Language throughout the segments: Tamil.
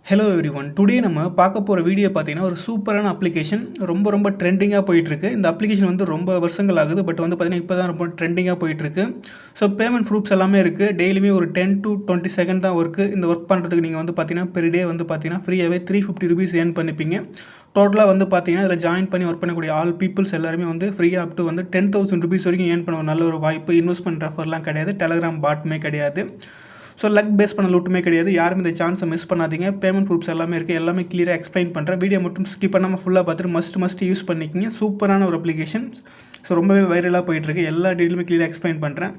ஹலோ எவ்ரி ஒன் டுடே நம்ம பார்க்க போகிற வீடியோ பார்த்தீங்கன்னா ஒரு சூப்பரான அப்ளிகேஷன் ரொம்ப ட்ரெண்டிங்காக போயிட்டுருக்கு. இந்த அப்ளிகேஷன் வந்து ரொம்ப வருஷங்கள் ஆகுது. பட் வந்து பார்த்தீங்கன்னா இப்போ தான் ரொம்ப ட்ரெண்டிங்காக போயிட்டுருக்கு. ஸோ பேமெண்ட் ப்ரூஃப்ஸ் எல்லாமே இருக்குது. டெய்லியுமே ஒரு 10 to 20 செகண்ட் தான் ஒர்க்கு. இந்த ஒர்க் பண்ணுறதுக்கு நீங்கள் வந்து பார்த்தீங்கன்னா பெர் டே வந்து பார்த்தீங்கன்னா ஃப்ரீயாகவே 350 rupees ஏர்ன் பண்ணிப்பீங்க. டோட்டலாக வந்து பார்த்தீங்கன்னா இதில் ஜாயின் பண்ணி ஒர்க் பண்ணக்கூடிய ஆல் பீப்புள்ஸ் எல்லாருமே வந்து ஃப்ரீயாக அப் டு வந்து 10,000 rupees வரைக்கும் ஏர்ன் பண்ண ஒரு நல்ல ஒரு வாய்ப்பு. இன்வெஸ்ட்மெண்ட் ரெஃபர்லாம் கிடையாது, டெலகிராம் பாட்டுமே கிடையாது. ஸோ லக் பேஸ் பண்ண லூட்டுமே கிடையாது. யாரும் இந்த சான்ஸை மிஸ் பண்ணாதீங்க. பேமெண்ட் ப்ரூஃப்ஸ் எல்லாமே இருக்குது. எல்லாமே கிளியராக எக்ஸ்பிளைன் பண்ணுறேன். வீடியோ மட்டும் ஸ்கிப் பண்ணாமல் ஃபுல்லாக பார்த்துட்டு மஸ்ட் யூஸ் பண்ணிக்கிங்க. சூப்பரான ஒரு அப்ளிகேஷன். ஸோ ரொம்பவே வைரலாக போயிட்டுருக்கு. எல்லா டீட்டெயிலுமே கிளியராக எக்ஸ்பிளைன் பண்ணுறேன்.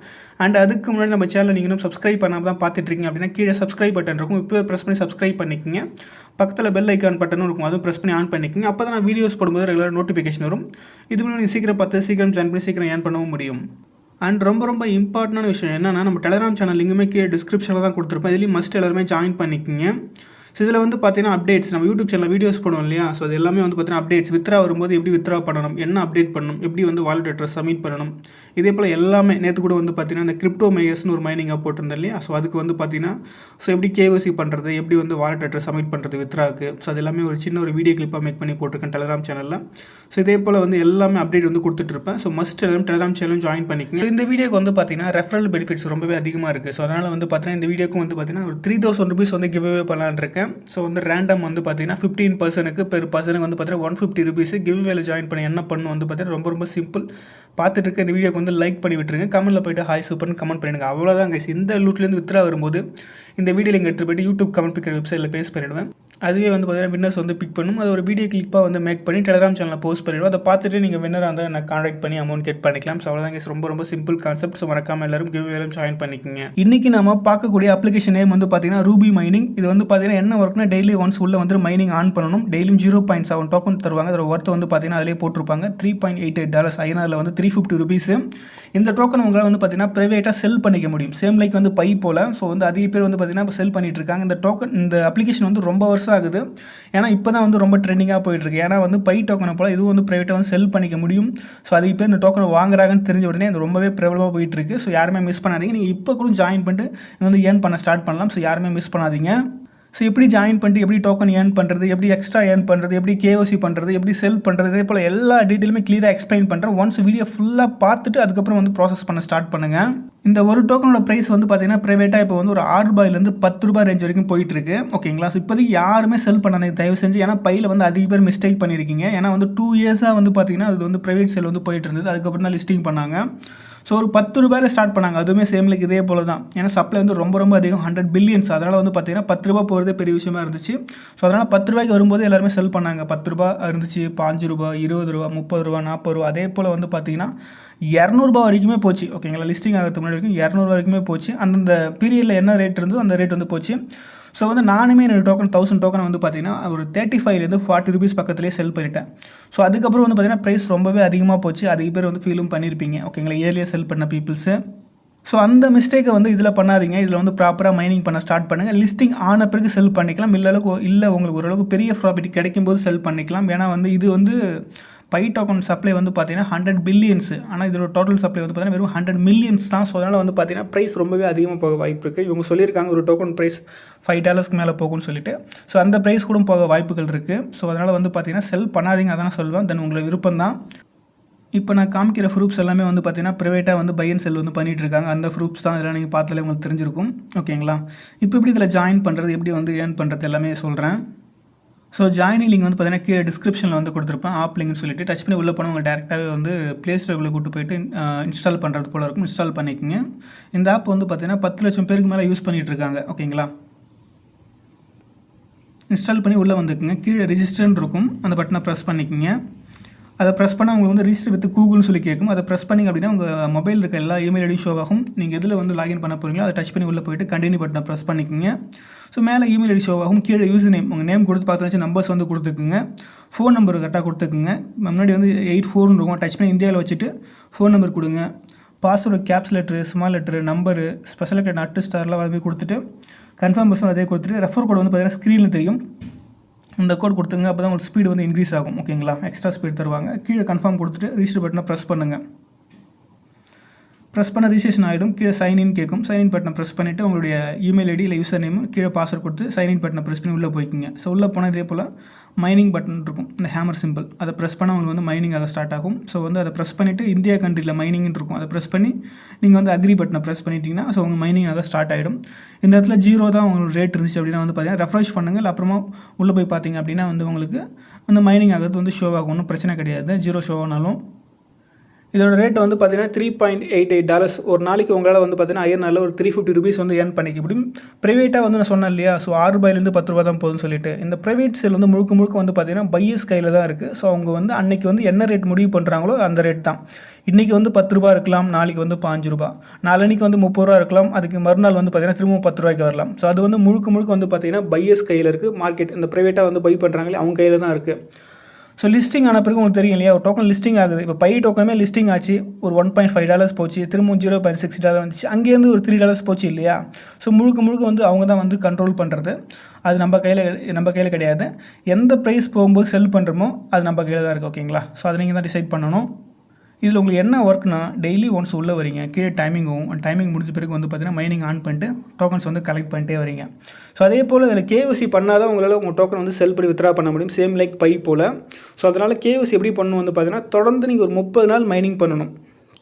அண்ட் அதுக்கு முன்னாடி நம்ம சேனல் நீங்கள் இன்னும் சப்ஸ்கிரைப் பண்ணாமல் தான் பார்த்துட்ருக்கீங்க அப்படின்னா கீழே சப்ஸ்கிரைப் பட்டன் இருக்கும். இப்போ ப்ரெஸ் பண்ணி சப்ஸ்கிரைப் பண்ணிக்கிங்க. பக்கத்தில் பெல் ஐக்கான் பட்டனும் இருக்கும், அதுவும் ப்ரெஸ் பண்ணி ஆன் பண்ணிக்கிங்க. அப்போ தான் நான் வீடியோஸ் போடும்போது ரெகுலர் நோட்டிஃபிகேஷன் வரும். இது மூலம் நீங்கள் சீக்கிரம் பார்த்து சீக்கிரம் ஜாயின் பண்ணி சீக்கிரம் ஏர்ன் பண்ணவும் முடியும். அண்ட் ரொம்ப இம்பார்ட்டண்டான விஷயம் என்னென்னா, நம்ம டெலகிராம் சேனல் லிங்குமே கீழே டிஸ்கிரிப்ஷனில் தான் கொடுத்துருப்பேன். இதுலேயும் மஸ்ட் எல்லாருமே ஜாயின் பண்ணிக்கிங்க. ஸோ இதில் வந்து பார்த்தீங்கன்னா அப்டேட்ஸ், நம்ம யூடியூப் சேனல் வீடியோஸ் போடுவோம் இல்லையா, ஸோ அது எல்லாமே வந்து பார்த்தீங்கன்னா அப்டேட்ஸ், வித்ரா வரும்போது எப்படி வித்ரா பண்ணணும், என்ன அப்டேட் பண்ணணும், எப்படி வந்து வாலெட் அட்ரஸ் சப்மிட் பண்ணணும், இதே போல் எல்லாமே. நேற்று கூட வந்து பார்த்தீங்கன்னா இந்த கிரிப்டோ மையர்ஸ்னு ஒரு மைனிங் ஆப் போட்டிருந்தேன் இல்லையா, ஸோ அதுக்கு வந்து பார்த்தீங்கன்னா ஸோ எப்படி கேஒசி பண்ணுறது, எப்படி வந்து வாலெட் அட்ரஸ் சப்மிட் பண்ணுறது வித்ராக்கு, ஸோ அது எல்லாமே ஒரு சின்ன ஒரு வீடியோ கிளிப்பாக மேக் பண்ணி போட்டிருக்கேன் டெலகிராம் சேனலில். ஸோ இதே போல் வந்து எல்லாமே அப்டேட் வந்து கொடுத்துட்ருப்பேன். ஸோ மஸ்ட் எல்லாரும் டெலகிராம் சேனலும் ஜாயின் பண்ணிக்கோங்க. ஸோ இந்த வீடியோக்கு வந்து பார்த்தீங்கன்னா ரெஃபரல் பெனிஃபிட்ஸ் ரொம்பவே அதிகமாக இருக்குது. ஸோ அதனால் வந்து பார்த்தீங்கன்னா இந்த வீடியோக்கு வந்து பார்த்தீங்கன்னா ஒரு 3,000 rupees வந்து கிவ் அவே பண்ணலான்னு இருக்கேன். ஸோ வந்து ரேண்டம் வந்து பார்த்தீங்கன்னா 15% பெர் பர்சனுக்கு வந்து பார்த்தீங்கன்னா 150 rupees கிவ் அவேல ஜாயின் பண்ணி என்ன பண்ணணும் வந்து பார்த்தீங்கன்னா ரொம்ப சிம்பிள். பார்த்துட்டு இருக்க இந்த வீடியோக்கு வந்து லைக் பண்ணி விட்டுருங்க. கமெண்ட்டில் போய்ட்டு ஹாய் சூப்பர்னு கமெண்ட் பண்ணிடுங்க. அவ்வளோதான் கைஸ். இந்த லூட்லேருந்து வித்ரா வரும்போது இந்த வீடியோ லிங்க் எடுத்து போய்ட்டு யூடியூப் கமெண்ட் பிக்கிற வெப்சைட்டில் பேஸ் பண்ணிவிடுவேன். அதுவே வந்து பார்த்தீங்கன்னா வின்னர்ஸ் வந்து பிக் பண்ணும். அது ஒரு வீடியோ கிளிப்பாக வந்து மேக் பண்ணி டெலகிராம் சேனலில் போஸ்ட் பண்ணிவிடுவோம். அதை பார்த்துட்டு நீங்கள் வின்னராக இருந்தால் நான் கான்டாக்ட் பண்ணி அமௌண்ட் கெட் பண்ணிக்கலாம். ஸோ அவ்வளோதான் கைஸ். ரொம்ப சிம்பிள் கான்செப்ட். ஸோ மறக்காமல் எல்லாரும் கிவ் அவேலும் ஜாயின் பண்ணிக்கோங்க. இன்றைக்கி நம்ம பார்க்கக்கூடிய அப்ளிகேஷன் நேம் வந்து பார்த்தீங்கன்னா ரூபி மைனிங். இது வந்து பார்த்தீங்கன்னா என்ன ஒர்க்னா, டெய்லி ஒன்ஸ் உள்ள வந்து மைனிங் ஆன் பண்ணணும். டெய்லியும் 0.7 டோக்கன் தருவாங்க. அதோட ஒர்த் வந்து பார்த்தீங்கன்னா அதிலே போட்டிருப்பாங்க $3.88 ஐநாரில் வந்து 350 rupees. இந்த டோக்கன் உங்களால் வந்து பார்த்தீங்கன்னா ப்ரைவேட்டாக செல் பண்ணிக்க முடியும். சேம் லைக் வந்து பை போல். ஸோ வந்து அதிக பேர் வந்து பார்த்தீங்கன்னா செல் பண்ணிட்டு இருக்காங்க. இந்த டோக்கன், இந்த அப்ளிகேஷன் வந்து ரொம்ப வருஷம் ஆகுது. ஏன்னா இப்போ தான் வந்து ரொம்ப ட்ரெண்டிங்காக போயிட்டுருக்கு. ஏன்னா வந்து பை டோக்கனை போல் இதுவும் வந்து ப்ரைவேட்டாக வந்து செல் பண்ணிக்க முடியும். ஸோ அதிக பேர் இந்த டோக்கனை வாங்குறாங்கன்னு தெரிஞ்ச உடனே அது ரொம்பவே பிரபலமாக போயிட்டுருக்கு. ஸோ யாருமே மிஸ் பண்ணாதீங்க. நீங்கள் இப்போ கூட ஜாயின் பண்ணிட்டு வந்து ஏர்ன் பண்ண ஸ்டார்ட் பண்ணலாம். ஸோ யாருமே மிஸ் பண்ணாதீங்க. ஸோ எப்படி ஜாயின் பண்ணிட்டு எப்படி டோக்கன் ஏர்ன் பண்ணுறது, எப்படி எக்ஸ்ட்ரா ஏர்ன் பண்ணுறது, எப்படி கேஓசி பண்ணுறது, எப்படி செல் பண்ணுறது, இதே போல் எல்லா டீட்டெயிலுமே கிளியராக எக்ஸ்பிளைன் பண்ணுறேன். ஒன்ஸ் வீடியோ ஃபுல்லாக பார்த்துட்டு அதுக்கப்புறம் வந்து ப்ராசஸ் பண்ண ஸ்டார்ட் பண்ணுங்கள். இந்த ஒரு டோக்கனோட ப்ரைஸ் வந்து பார்த்தீங்கன்னா ப்ரைவேட்டாக இப்போ வந்து ஒரு $6 $10 ரேஞ்ச் வரைக்கும் போயிட்டுருக்கு. ஓகேங்களா. ஸோ இப்போதைக்கு யாருமே செல் பண்ணாதீங்க தயவு செஞ்சு. ஏன்னா பையில் வந்து அதிக பேர் மிஸ்டேக் பண்ணியிருக்கீங்க. ஏன்னா வந்து 2 years வந்து பார்த்தீங்கன்னா அது வந்து ப்ரைவேட் செல் வந்து போயிட்டு இருந்தது. அதுக்கப்புறம் தான் லிஸ்டிங் பண்ணாங்க. ஸோ ஒரு $10 ஸ்டார்ட் பண்ணாங்க. அதுவுமே சேம் லைக் இதே போல் தான். ஏன்னா சப்ளை வந்து ரொம்ப அதிகம், 100 billions. அதனால் வந்து பார்த்தீங்கன்னா $10 போகிறதே பெரிய விஷயமா இருந்துச்சு. ஸோ அதனால் $10 வரும்போது எல்லாருமே செல் பண்ணாங்க. $10 இருந்துச்சு, $5, $20, $30, $40. அதே போல் வந்து பார்த்தீங்கன்னா $200 வரைக்குமே போச்சு. ஓகேங்களா. லிஸ்டிங் ஆகிறதுக்கு முன்னாடி வரைக்கும் $200 வரைக்குமே போச்சு. அந்தந்த பீரியடில் என்ன ரேட் இருந்தோ அந்த ரேட் வந்து போச்சு. ஸோ வந்து நானுமே என்னோட டோக்கன் 1000 டோக்கன் வந்து பார்த்தீங்கன்னா ஒரு 35 40 rupees பக்கத்துலேயே செல் பண்ணிட்டேன். ஸோ அதுக்கப்புறம் வந்து பார்த்தீங்கன்னா ப்ரைஸ் ரொம்பவே அதிகமாக போச்சு. அதிக பேர் வந்து ஃபீலும் பண்ணியிருப்பீங்க. ஓகேங்களா. இயர்லியாக செல் பண்ண பீப்புள்ஸு. ஸோ அந்த மிஸ்டேக்கை வந்து இதில் பண்ணாதீங்க. இதில் வந்து ப்ராப்பராக மைனிங் பண்ண ஸ்டார்ட் பண்ணுங்கள். லிஸ்டிங் ஆன பிறகு செல் பண்ணிக்கலாம். இல்லை உங்களுக்கு ஓரளவுக்கு பெரிய ப்ராஃபிட் கிடைக்கும்போது செல் பண்ணிக்கலாம். ஏன்னா வந்து இது வந்து பை டோக்கன் சப்ளை வந்து பார்த்தீங்கன்னா 100 billions. ஆனால் இதோட டோட்டல் சப்ளை வந்து பார்த்தீங்கன்னா வெறும் 100 millions தான். ஸோ அதனால் வந்து பார்த்தீங்கன்னா ப்ரைஸ் ரொம்பவே அதிகமாக போக வாய்ப்பு இருக்குது. இவங்க சொல்லியிருக்காங்க ஒரு டோக்கன் ப்ரைஸ் $5 மேலே போகும்னு சொல்லிட்டு. ஸோ அந்த ப்ரைஸ் கூட போக வாய்ப்புகள் இருக்குது. ஸோ அதனால் வந்து பார்த்தீங்கன்னா செல் பண்ணாதீங்க, அதான் சொல்லுவேன். தென் உங்களை விருப்பம் தான். இப்போ நான் காமிக்கிற ப்ரூஃப்ஸ் எல்லாமே வந்து பார்த்தீங்கன்னா ப்ரைவேட்டாக வந்து பை அண்ட் செல் வந்து பண்ணிகிட்டு இருக்காங்க. அந்த ப்ரூஃப்ஸ் தான் இதெல்லாம் நீங்கள் பார்த்தாலே உங்களுக்கு தெரிஞ்சிருக்கும். ஓகேங்களா. இப்போ எப்படி இதில் ஜாயின் பண்ணுறது, எப்படி வந்து ஏர்ன் பண்ணுறது எல்லாமே சொல்கிறேன். ஸோ ஜாயினிங் லிங்க் வந்து பார்த்தீங்கன்னா கீழே டிஸ்கிரிப்ஷனில் வந்து கொடுத்துருப்பேன். ஆப் லிங்க்னு சொல்லிட்டு டச் பண்ணி உள்ளே போனால் உங்களுக்கு டேரெக்டாகவே வந்து ப்ளே ஸ்டோரில் கூட்டு போயிட்டு இன்ஸ்டால் பண்ணுறது போல் இருக்கும். இன்ஸ்டால் பண்ணிக்கோங்க. இந்த ஆப் வந்து பார்த்தீங்கன்னா 10 லட்சம் பேருக்கு மேலே யூஸ் பண்ணிகிட்டு இருக்காங்க. ஓகேங்களா. இன்ஸ்டால் பண்ணி உள்ளே வந்துக்குங்க. கீழே ரிஜிஸ்டர்னு இருக்கும், அந்த பட்டனை ப்ரெஸ் பண்ணிக்கோங்க. அதை ப்ரெஸ் பண்ணால் உங்களுக்கு வந்து ரிஜிஸ்டர் வித் கூகுள்னு சொல்லி கேட்கும். அதை ப்ரெஸ் பண்ணிங்க அப்படின்னா உங்கள் மொபைல் இருக்க எல்லா இமெயில் ஐடியும் ஷோ ஆகும். நீங்கள் எதில் வந்து லாகின் பண்ண போகிறீங்களோ அதை டச் பண்ணி உள்ளே போய்ட்டு கண்டினியூ பட்டனை ப்ரெஸ் பண்ணிக்கோங்க. ஸோ மேலே இமெயில் ஐடி ஷோ ஆகும். கீழே யூசர் நேம், உங்கள் நேம் கொடுத்து பார்த்து நம்பர்ஸ் வந்து கொடுத்துக்குங்க. ஃபோன் நம்பர் கரெக்டாக கொடுத்துக்குங்க. முன்னாடி வந்து 84 இருக்கும். டச் பண்ணி இந்தியாவில் வச்சுட்டு ஃபோன் நம்பர் கொடுங்க. Password caps letter, small letter, number, special letter, நட்டு ஸ்டார்லாம் வந்து கொடுத்துட்டு கன்ஃபார்ம் பர்சன் அதே கொடுத்துட்டு ரெஃபர் கோட் வந்து பார்த்தீங்கன்னா ஸ்க்ரீனில் தெரியும். இந்த கோட் கொடுத்துங்க. அப்போ தான் உங்களுக்கு ஸ்பீடு வந்து இன்க்ரீஸ் ஆகும். ஓகேங்களா. எக்ஸ்ட்ரா ஸ்பீட் தருவாங்க. கீழே கன்ஃபார்ம் கொடுத்துட்டு ரிஜிஸ்டர் பட்டனை ப்ரெஸ் பண்ணுங்கள். ப்ரெஸ் பண்ண ரிஜிஸ்ட்ரேஷன் ஆகிடும். கீழே சைன்இன் கேட்கும். சைன்இன் பட்டனை ப்ரெஸ் பண்ணிவிட்டு உங்களுடைய இமெயில் ஐடி இல்லை யூசர் நேம் கீழே பாஸ்வேர்ட் கொடுத்து சைன்இன் பட்டனை ப்ரெஸ் பண்ணி உள்ளே போய்க்கிங்க. ஸோ உள்ளே போனால் இதே போல் மைனிங் பட்டன் இருக்கும், இந்த ஹேமர் சிம்பிள். அதை ப்ரெஸ் பண்ணால் உங்களுக்கு வந்து மைனிங் ஆக ஸ்டார்ட் ஆகும். ஸோ வந்து அதை ப்ரெஸ் பண்ணிவிட்டு இந்தியா கண்ட்ரியில் மைனிங்னு இருக்கும், அதை ப்ரெஸ் பண்ணி நீங்கள் வந்து அக்ரி பட்டனை ப்ரெஸ் பண்ணிட்டீங்கன்னா ஸோ உங்கள் மைனிங் ஆக ஸ்டார்ட் ஆகிடும். இந்த இடத்துல 0 தான் உங்களுக்கு ரேட் இருந்துச்சு அப்படின்னா வந்து பார்த்தீங்கன்னா ரெஃப்ரெஷ் பண்ணுங்கள். இல்லை அப்புறமா உள்ளே போய் பார்த்தீங்க அப்படின்னா வந்து உங்களுக்கு அந்த மைனிங் ஆகிறது வந்து ஷோ ஆகும். ஒன்றும் பிரச்சனை கிடையாது, 0 ஷோ ஆனாலும். இதோட ரேட் வந்து பார்த்தீங்கன்னா $3.88 ஒரு நாளைக்கு உங்களால் வந்து பார்த்தீங்கன்னா ஐயர்னால ஒரு $350 வந்து ஏர்ன் பண்ணிக்க முடியும். ப்ரைவேட்டாக வந்து நான் சொன்னேன் இல்லையா, ஸோ $6 10 தான் போதும்னு சொல்லிட்டு. இந்த ப்ரைவேட் சேல் வந்து முழுக்க வந்து பார்த்தீங்கன்னா பையர்ஸ் கையில் தான் இருக்குது. ஸோ அவங்க வந்து அன்றைக்கி வந்து என்ன ரேட் முடிவு பண்ணுறாங்களோ அந்த ரேட் தான். இன்றைக்கி வந்து $10 இருக்கலாம், நாளைக்கு வந்து $5, நாளன்னைக்கு வந்து $30 இருக்கலாம், அதுக்கு மறுநாள் வந்து பார்த்தீங்கன்னா திரும்ப $10 வரலாம். ஸோ அது வந்து முழுக்க வந்து பார்த்தீங்கன்னா பையர்ஸ் கையில் இருக்குது. மார்க்கெட் இந்த ப்ரைவேட்டாக வந்து பை பண்ணுறாங்களே அவங்க கையில் தான் இருக்குது. ஸோ லிஸ்டிங் ஆன பிறகு உங்களுக்கு தெரியும் இல்லையா, ஒரு டோக்கன் லிஸ்டிங் ஆகுது. இப்போ பை டோக்கனுமே லிஸ்டிங் ஆச்சு, ஒரு $1.5 போச்சு, திரும்ப $0.6 வந்துச்சு, அங்கேருந்து ஒரு $3 போச்சு இல்லையா. ஸோ முழுக்க வந்து அவங்க தான் வந்து கண்ட்ரோல் பண்ணுறது. அது நம்ம கையில் கிடையாது. எந்த ப்ரைஸ் போகும்போது செல் பண்ணுறோமோ அது நம்ம கையில் தான் இருக்குது. ஓகேங்களா. ஸோ அதை நீங்கள் தான் டிசைட் பண்ணணும். இதில் உங்களுக்கு என்ன ஒர்க்னா, டெய்லி ஒன்ஸ் உள்ளே வரீங்க, கீழே டைமிங் முடிஞ்ச பிறகு வந்து பார்த்தீங்கன்னா மைனிங் ஆன் பண்ணிட்டு டோக்கன்ஸ் வந்து கலெக்ட் பண்ணிட்டே வரீங்க. ஸோ அதே போல் இதில் KYC பண்ணால் தான் உங்களால் உங்கள் டோக்கன் வந்து செல் பண்ணி வித்ரா பண்ண முடியும், same like PayPal. So அதனால் KYC எப்படி பண்ணணும் வந்து பார்த்தீங்கன்னா, தொடர்ந்து நீங்கள் ஒரு 30 நாள் மைனிங் பண்ணணும்.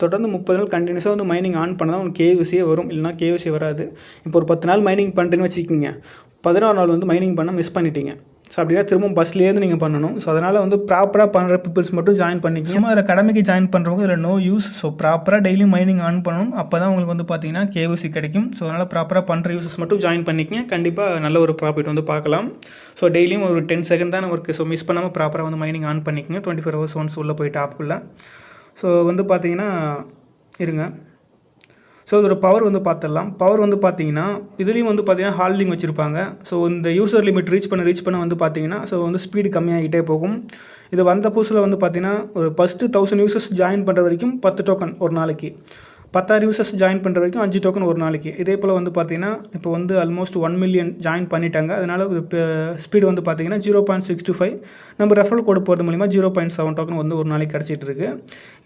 தொடர்ந்து 30 நாள் கண்டினியூஸாக வந்து மைனிங் ஆன் பண்ணால் தான் உங்களுக்கு KYCயே வரும், இல்லைனா KYC வராது. இப்போ ஒரு 10 நாள் மைனிங் பண்ணுறேன்னு வச்சுக்கிங்க, 11 நாள் வந்து மைனிங் பண்ண மிஸ் பண்ணிட்டீங்க. ஸோ அப்படின்னா திரும்ப பஸ்லேருந்து நீங்கள் பண்ணணும். ஸோ அதனால் வந்து ப்ராப்பராக பண்ணுற பீப்புள்ஸ் மட்டும் ஜாயின் பண்ணிக்கணும். சும்மா அதில் கடமைக்கு ஜாயின் பண்ணுறவங்க இதில் நோ யூஸ். ஸோ ப்ராப்பராக டெய்லியும் மைனிங் ஆன் பண்ணணும், அப்போ தான் உங்களுக்கு வந்து பார்த்தீங்கன்னா KYC கிடைக்கும். ஸோ அதனால் ப்ராப்பராக பண்ணுற யூசர்ஸ் மட்டும் ஜாயின் பண்ணிக்கங்க, கண்டிப்பாக நல்ல ஒரு ப்ராஃபிட் வந்து பார்க்கலாம். ஸோ டெய்லியும் ஒரு 10 செகண்ட் தான் ஒர்க்கு. ஸோ மிஸ் பண்ணாமல் ப்ராப்பராக வந்து மைனிங் ஆன் பண்ணிக்கங்க 24 hours ஒன்ஸ் உள்ளே போய்ட்டு ஆப்புக்குள்ளே. ஸோ வந்து பார்த்தீங்கன்னா இருங்க. ஸோ இதோட பவர் வந்து பார்த்துடலாம். பவர் வந்து பார்த்தீங்கன்னா இதுலேயும் வந்து பார்த்தீங்கன்னா ஹால்டிங் வச்சுருப்பாங்க. ஸோ இந்த யூசர் லிமிட் ரீச் பண்ண வந்து பார்த்தீங்கன்னா ஸோ வந்து ஸ்பீடு கம்மியாகிட்டே போகும். இது வந்த புதுசில் வந்து பார்த்தீங்கன்னா ஒரு ஃபஸ்ட்டு 1000 யூசர்ஸ் ஜாயின் பண்ணுற வரைக்கும் 10 டோக்கன் ஒரு நாளைக்கு, 10,000 யூசர்ஸ் ஜாயின் பண்ணுற வரைக்கும் 5 டோக்கன் ஒரு நாளைக்கு. இதே போல் வந்து பார்த்தீங்கன்னா இப்போ வந்து ஆல்மோஸ்ட் 1 million ஜாயின் பண்ணிட்டாங்க. அதனால் ஸ்பீடு வந்து பார்த்தீங்கன்னா 0.625. நம்ம ரெஃபரல் கோடு போகிறது மூலிமா 0.7 டோக்கன் வந்து ஒரு நாளைக்கு கிடச்சிட்டு இருக்குது.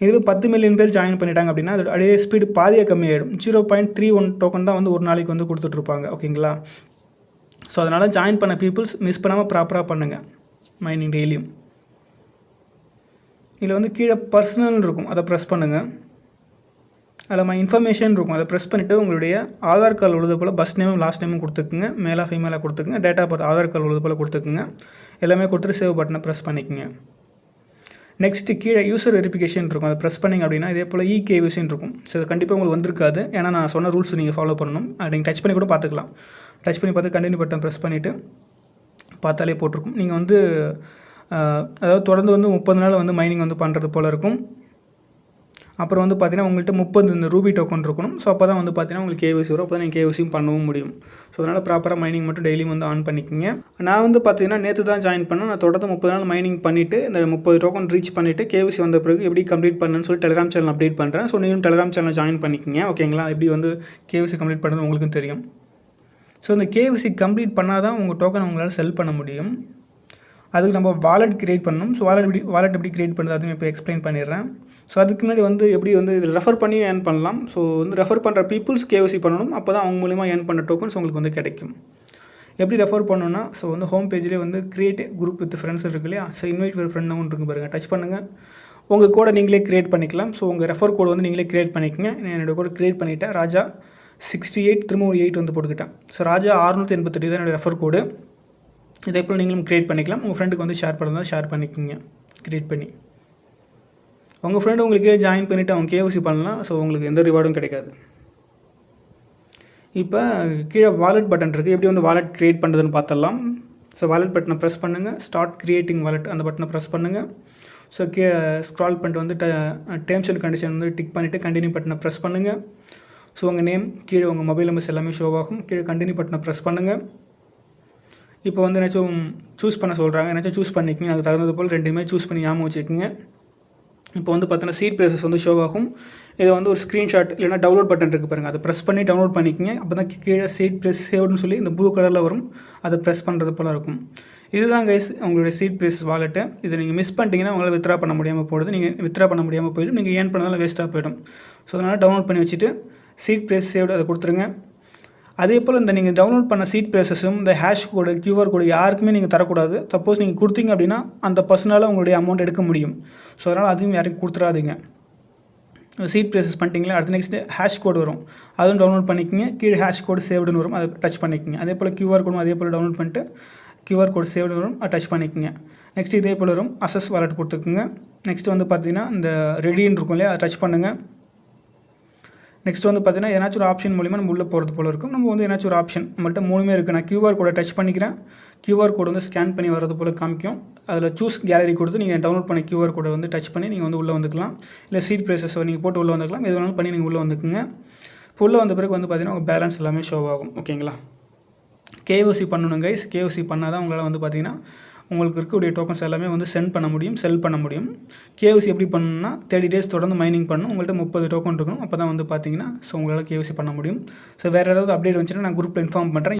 இதுவே 10 million பேர் ஜாயின் பண்ணிட்டாங்க அப்படின்னா அது அதே ஸ்பீடு பாதியாக கம்மியாகிடும். 0.31 டோக்கன் தான் வந்து ஒரு நாளைக்கு வந்து கொடுத்துட்ருப்பாங்க. ஓகேங்களா. ஸோ அதனால் ஜாயின் பண்ண பீப்புள்ஸ் மிஸ் பண்ணாமல் ப்ராப்பராக பண்ணுங்கள் மைனிங் டெய்லியும். இதில் வந்து கீழே பர்சனல் இருக்கும், அதை ப்ரெஸ் பண்ணுங்கள். அதில் இன்ஃபர்மேஷன் இருக்கும், அதை ப்ரெஸ் பண்ணிவிட்டு உங்களுடைய ஆதார் கார்டு உள்ளது போல் ஃபஸ்ட் நேமும் லாஸ்ட் நேமும் கொடுத்துக்குங்க, மேலாக ஃபீமேலாக கொடுத்துக்குங்க, டேட்டா பர்த் ஆதார் கார்டு உள்ளது போல் கொடுத்துக்குங்க. எல்லாமே கொடுத்துட்டு சேவ் பட்டனை ப்ரெஸ் பண்ணிக்கோங்க. நெக்ஸ்ட்டு கீழே யூசர் வெரிஃபிகேஷன் இருக்கும், அதை ப்ரெஸ் பண்ணிங்க அப்படின்னா இதே போல் KYCன்னு இருக்கும். ஸோ அது கண்டிப்பாக உங்களுக்கு வந்திருக்காது, ஏன்னா நான் சொன்ன ரூல்ஸ் நீங்கள் ஃபாலோ பண்ணணும். அதை நீங்கள் டச் பண்ணி கூட பார்த்துக்கலாம். டச் பண்ணி பார்த்து கண்டினியூ பட்டன் ப்ரெஸ் பண்ணிவிட்டு பார்த்தாலே போட்டிருக்கும். நீங்கள் வந்து அதாவது தொடர்ந்து வந்து 30 நாள் வந்து மைனிங் வந்து பண்ணுறது போல் இருக்கும். அப்புறம் வந்து பார்த்தீங்கன்னா உங்கள்கிட்ட 30 இந்த ரூபி டோக்கன் இருக்கணும். ஸோ அப்போ தான் வந்து பார்த்தீங்கன்னா உங்களுக்கு KYC வரும், அப்போ தான் நீங்கள் KYCயும் பண்ணவும் முடியும். ஸோ அதனால் ப்ராப்பராக மைனிங் மட்டும் டெய்லியும் வந்து ஆன் பண்ணிக்கோங்க. நான் வந்து பார்த்தீங்கன்னா நேற்று தான் ஜாயின் பண்ணேன். நான் தொடர்ந்து 30 நாள் மைனிங் பண்ணிவிட்டு இந்த 30 டோக்கன் ரீச் பண்ணிவிட்டு KYC வந்த பிறகு எப்படி கம்ப்ளீட் பண்ணணும்னு சொல்லி டெலிகிராம் சேனல் அப்டேட் பண்ணுறேன். ஸோ நீங்களும் டெலிகிராம் சேனல் ஜாயின் பண்ணிக்கோங்க. ஓகேங்களா. எப்படி வந்து KYC கம்ப்ளீட் பண்ணுறது உங்களுக்கும் தெரியும். ஸோ இந்த KYC கம்ப்ளீட் பண்ணால் தான் உங்கள் டோக்கன் உங்களால் செல் பண்ண முடியும். அதுக்கு நம்ம வாலெட் க்ரியேட் பண்ணணும். ஸோ வாலெட் எப்படி க்ரியேட் பண்ணுறது அதுவும் இப்போ எக்ஸ்பிளைன் பண்ணிடுறேன். ஸோ அதுக்கு முன்னாடி வந்து எப்படி வந்து இதில் ரெஃபர் பண்ணி ஏர்ன் பண்ணலாம். ஸோ வந்து ரெஃபர் பண்ணுற பீப்புள்ஸ் KYC பண்ணணும், அப்போ தான் அவங்க மூலிமா ஏர்ன் பண்ணுற டோக்கன்ஸ் உங்களுக்கு வந்து கிடைக்கும். எப்படி ரெஃபர் பண்ணணும்னா ஸோ வந்து ஹோம் பேஜ்லேயே வந்து கிரியேட் குரூப் வித் ஃப்ரெண்ட்ஸ் இருக்கு இல்லையா. ஸோ இன்வைட் ஒரு ஃப்ரெண்ட் ஒன்று இருக்குது பாருங்கள், டச் பண்ணுங்கள். உங்கள் கோடை நீங்களே க்ரியேட் பண்ணிக்கலாம். ஸோ உங்கள் ரெஃபர் கோடு வந்து நீங்களே க்ரியேட் பண்ணிக்கோங்க. நான் என்னோடய கோடு க்ரியேட் பண்ணிவிட்டேன், ராஜா 68 திரும்ப ஒரு 8 வந்து போட்டுக்கிட்டேன். ஸோ ராஜா 688 தான் என்னோடய ரெஃபர் கோடு. இதே போல் நீங்களும் க்ரியேட் பண்ணிக்கலாம். உங்கள் ஃப்ரெண்டுக்கு வந்து ஷேர் பண்ணுறதா ஷேர் பண்ணிக்கோங்க க்ரியேட் பண்ணி. உங்கள் ஃப்ரெண்டு உங்களுக்கு ஜாயின் பண்ணிவிட்டு அவங்க KYC பண்ணலாம். ஸோ உங்களுக்கு எந்த ரிவார்டும் கிடைக்காது. இப்போ கீழே வாலெட் பட்டன் இருக்குது, எப்படி வந்து வாலெட் க்ரியேட் பண்ணுறதுன்னு பார்த்துடலாம். ஸோ வாலெட் பட்டனை ப்ரெஸ் பண்ணுங்கள், ஸ்டார்ட் க்ரியேட்டிங் வாலெட் அந்த பட்டனை ப்ரெஸ் பண்ணுங்கள். ஸோ ஸ்க்ரால் பண்ணிட்டு வந்து டேர்ம்ஸ் அண்ட் கண்டிஷன் வந்து டிக் பண்ணிவிட்டு கண்டினியூ பட்டனை ப்ரெஸ் பண்ணுங்கள். ஸோ உங்கள் நேம் கீழே உங்கள் மொபைல் நம்பர்ஸ் எல்லாமே ஷோ ஆகும். கீழே கண்டினியூ பட்டனை ப்ரெஸ் பண்ணுங்கள். இப்போ வந்து ஏதாச்சும் சூஸ் பண்ண சொல்கிறாங்க, ஏதாச்சும் சூஸ் பண்ணிக்கோங்க. அதுக்கு தகுந்தது போல் ரெண்டுமே சூஸ் பண்ணி ஞாபகம் வச்சுக்கோங்க. இப்போ வந்து பார்த்தீங்கன்னா சீட் ப்ரைஸஸ் வந்து ஷோ ஆகும். இதை வந்து ஒரு ஸ்க்ரீன்ஷாட் இல்லைனா டவுன்லோட் பட்டன் இருக்குது பாருங்கள், அதை ப்ரெஸ் பண்ணி டவுன்லோட் பண்ணிக்கங்க. அப்போ தான் கீழே சீட் ப்ரைஸ் சேவ்டுன்னு சொல்லி இந்த ப்ளூ கலரில் வரும், அதை ப்ரெஸ் பண்ணுறது போல் இருக்கும். இதுதான் கைஸ் உங்களுடைய சீட் ப்ரைஸஸ் வாலெட்டு. இதை நீங்கள் மிஸ் பண்ணிட்டீங்கன்னா உங்களால் வித்ரா பண்ண முடியாமல் போயிடுது. நீங்கள் வித்ரா பண்ண முடியாமல் போயிடும், நீங்கள் ஏர்ன் பண்ணதாலும் வேஸ்ட்டாக போயிடும். ஸோ அதனால் டவுன்லோட் பண்ணி வச்சுட்டு சீட் ப்ரைஸ் சேவ்டு அதை கொடுத்துருங்க. அதே போல் இந்த நீங்கள் டவுன்லோட் பண்ண சீட் ப்ரைஸஸும் இந்த ஹேஷ் கோடு கியூஆர் கோடு யாருக்குமே நீங்கள் தரக்கூடாது. சப்போஸ் நீங்கள் கொடுத்தீங்க அப்படின்னா அந்த பர்சனால் உங்களுடைய அமௌண்ட் எடுக்க முடியும். ஸோ அதனால் அதையும் யாருக்கும் கொடுத்துடாதீங்க. சீட் ப்ரைஸஸ் பண்ணிட்டீங்களா, அடுத்து நெக்ஸ்ட்டு ஹேஷ் கோடு வரும், அதுவும் டவுன்லோட் பண்ணிக்கிங்க. கீழே ஹேஷ் கோடு சேவ்டுன்னு வரும், அதை டச் பண்ணிக்கிங்க. அதே போல் கியூஆர் கோடும் அதே போல் டவுன்லோட் பண்ணிட்டு கியூஆர் கோடு சேவ்டு வரும், அதை டச் பண்ணிக்கிங்க. நெக்ஸ்ட் இதே போல் வரும், அசஸ் வாலெட் கொடுத்துக்குங்க. நெக்ஸ்ட் வந்து பார்த்தீங்கன்னா இந்த ரெடின்னு இருக்கும் இல்லையா, அதை டச் பண்ணுங்கள். நெக்ஸ்ட் வந்து பார்த்தீங்கன்னா ஏதாச்சும் ஒரு ஆப்ஷன் மூலிமா நம்ம உள்ளே போகிறது போல் இருக்கும். நம்ம வந்து ஏதாச்சும் ஒரு ஆப்ஷன் நம்மள்கிட்ட 3மே இருக்குது. நான் கியூஆர் கோடை டச் பண்ணிக்கிறேன். கியூஆர் கோடு வந்து ஸ்கேன் பண்ணி வரது போல் காமிக்கும். அதில் சூஸ் கேலரி கொடுத்து நீங்கள் டவுன்லோட் பண்ணி கியூஆர் கோடை வந்து டச் பண்ணி நீங்கள் வந்து உள்ளே வந்துக்கலாம். இல்லை சீட் ப்ரைஸஸ் நீங்கள் போட்டு உள்ளே வந்துக்கலாம். எது வேணாலும் பண்ணி நீங்கள் உள்ளே வந்துக்குங்க. இப்போ உள்ளே வந்த பிறகு வந்து பார்த்தீங்கன்னா உங்கள் பேலன்ஸ் எல்லாமே ஷோ ஆகும். ஓகேங்களா? கேஓசி பண்ணணும் கைஸ். கேஓசி பண்ணால் தான் உங்களால் வந்து பார்த்தீங்கன்னா உங்களுக்கு இருக்கக்கூடிய டோக்கன்ஸ் எல்லாமே வந்து சென்ட் பண்ண முடியும், செல் பண்ண முடியும். கேஓசி எப்படி பண்ணணும்னா 30 டேஸ் தொடர்ந்து மைனிங் பண்ணணும். உங்கள்கிட்ட 30 டோக்கன் இருக்கணும். அப்போ தான் வந்து பார்த்தீங்கன்னா ஸோ உங்களால் கேஓசி பண்ண முடியும். ஸோ வேறு ஏதாவது அப்டேட் வந்துச்சுன்னா நான் குரூப்பில் இன்ஃபார்ம் பண்ணுறேன்.